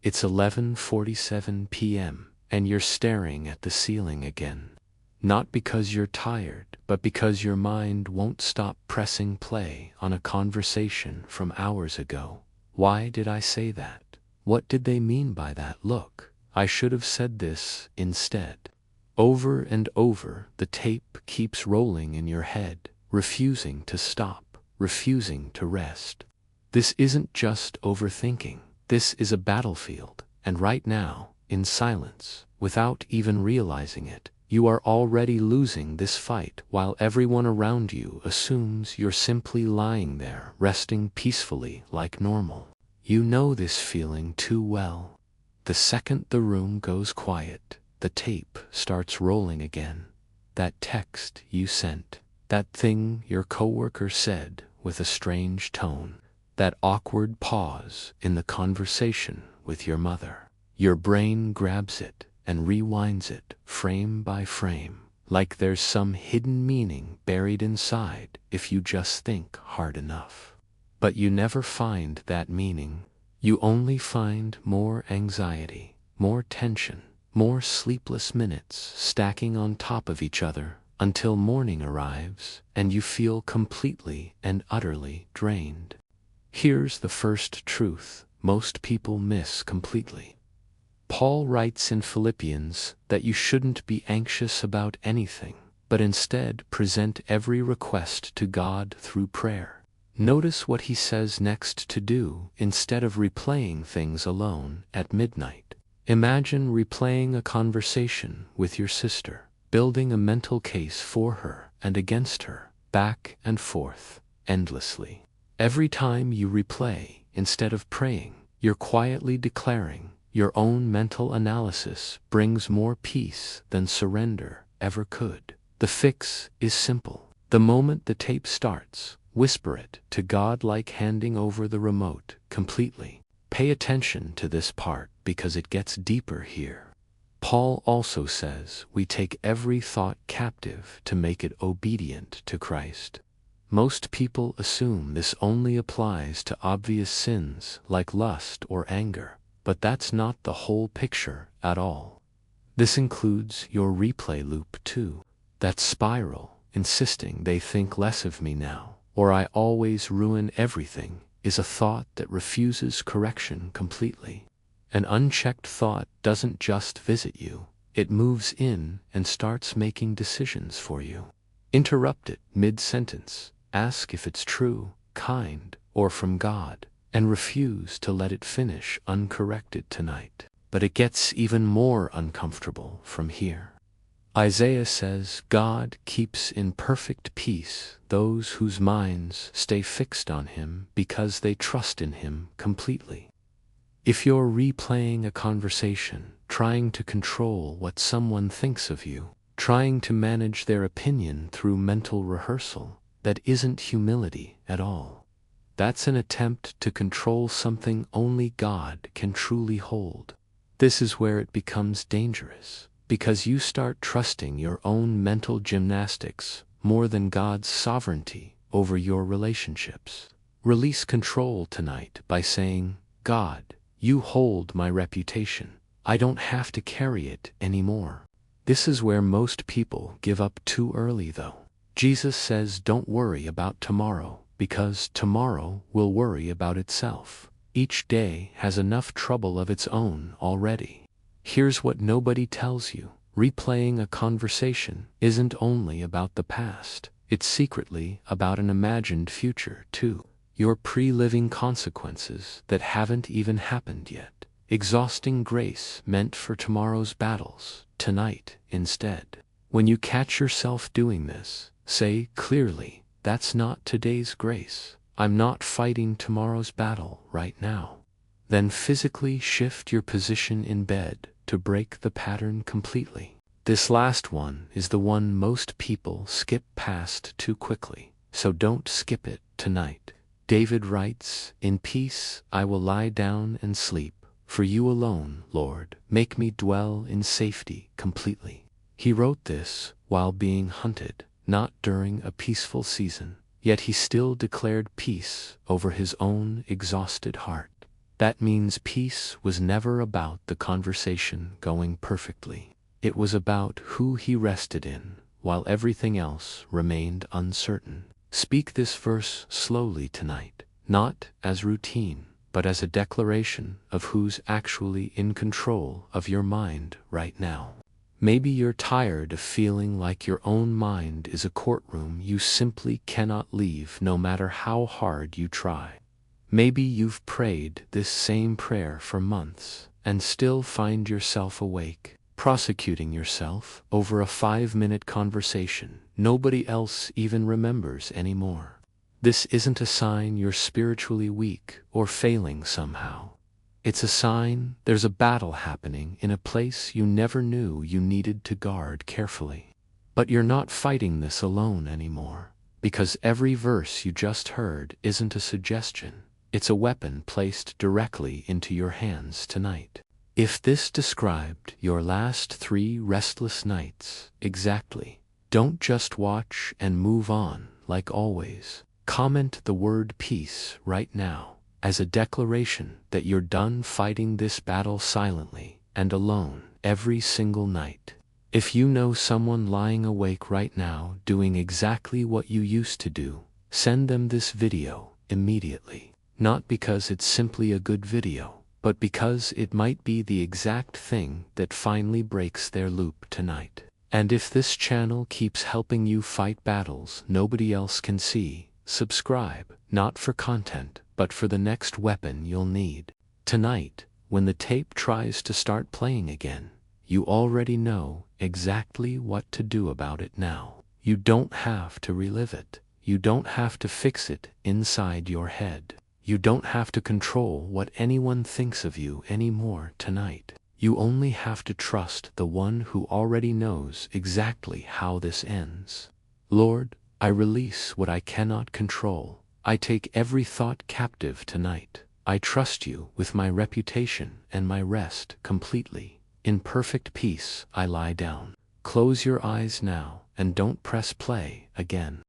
It's 11:47 p.m., and you're staring at the ceiling again. Not because you're tired, but because your mind won't stop pressing play on a conversation from hours ago. Why did I say that? What did they mean by that look? I should have said this instead. Over and over, the tape keeps rolling in your head, refusing to stop, refusing to rest. This isn't just overthinking. This is a battlefield, and right now, in silence, without even realizing it, you are already losing this fight while everyone around you assumes you're simply lying there, resting peacefully like normal. You know this feeling too well. The second the room goes quiet, the tape starts rolling again. That text you sent, that thing your coworker said with a strange tone, that awkward pause in the conversation with your mother. Your brain grabs it and rewinds it frame by frame, like there's some hidden meaning buried inside if you just think hard enough. But you never find that meaning. You only find more anxiety, more tension, more sleepless minutes stacking on top of each other until morning arrives and you feel completely and utterly drained. Here's the first truth most people miss completely. Paul writes in Philippians that you shouldn't be anxious about anything, but instead present every request to God through prayer. Notice what he says next to do instead of replaying things alone at midnight. Imagine replaying a conversation with your sister, building a mental case for her and against her, back and forth, endlessly. Every time you replay, instead of praying, you're quietly declaring, your own mental analysis brings more peace than surrender ever could. The fix is simple. The moment the tape starts, whisper it to God like handing over the remote completely. Pay attention to this part because it gets deeper here. Paul also says we take every thought captive to make it obedient to Christ. Most people assume this only applies to obvious sins like lust or anger, but that's not the whole picture at all. This includes your replay loop too. That spiral, insisting they think less of me now, or I always ruin everything, is a thought that refuses correction completely. An unchecked thought doesn't just visit you, it moves in and starts making decisions for you. Interrupt it mid-sentence, ask if it's true, kind, or from God, and refuse to let it finish uncorrected tonight. But it gets even more uncomfortable from here. Isaiah says God keeps in perfect peace those whose minds stay fixed on him because they trust in him completely. If you're replaying a conversation, trying to control what someone thinks of you, trying to manage their opinion through mental rehearsal, that isn't humility at all. That's an attempt to control something only God can truly hold. This is where it becomes dangerous, because you start trusting your own mental gymnastics more than God's sovereignty over your relationships. Release control tonight by saying, God, you hold my reputation. I don't have to carry it anymore. This is where most people give up too early though. Jesus says don't worry about tomorrow, because tomorrow will worry about itself. Each day has enough trouble of its own already. Here's what nobody tells you. Replaying a conversation isn't only about the past, it's secretly about an imagined future too. You're pre-living consequences that haven't even happened yet. Exhausting grace meant for tomorrow's battles, tonight instead. When you catch yourself doing this, say clearly, that's not today's grace. I'm not fighting tomorrow's battle right now. Then physically shift your position in bed to break the pattern completely. This last one is the one most people skip past too quickly, so don't skip it tonight. David writes, "In peace I will lie down and sleep, for you alone, Lord, make me dwell in safety completely." He wrote this while being hunted, not during a peaceful season, yet he still declared peace over his own exhausted heart. That means peace was never about the conversation going perfectly. It was about who he rested in, while everything else remained uncertain. Speak this verse slowly tonight, not as routine, but as a declaration of who's actually in control of your mind right now. Maybe you're tired of feeling like your own mind is a courtroom you simply cannot leave no matter how hard you try. Maybe you've prayed this same prayer for months and still find yourself awake, prosecuting yourself over a 5-minute conversation nobody else even remembers anymore. This isn't a sign you're spiritually weak or failing somehow. It's a sign there's a battle happening in a place you never knew you needed to guard carefully. But you're not fighting this alone anymore, because every verse you just heard isn't a suggestion. It's a weapon placed directly into your hands tonight. If this described your last 3 restless nights exactly, don't just watch and move on like always. Comment the word peace right now as a declaration that you're done fighting this battle silently and alone every single night. If you know someone lying awake right now doing exactly what you used to do, send them this video immediately. Not because it's simply a good video, but because it might be the exact thing that finally breaks their loop tonight. And if this channel keeps helping you fight battles nobody else can see, subscribe, not for content, but for the next weapon you'll need. Tonight, when the tape tries to start playing again, you already know exactly what to do about it now. You don't have to relive it. You don't have to fix it inside your head. You don't have to control what anyone thinks of you anymore tonight. You only have to trust the one who already knows exactly how this ends. Lord, I release what I cannot control. I take every thought captive tonight. I trust you with my reputation and my rest completely. In perfect peace I lie down. Close your eyes now and don't press play again.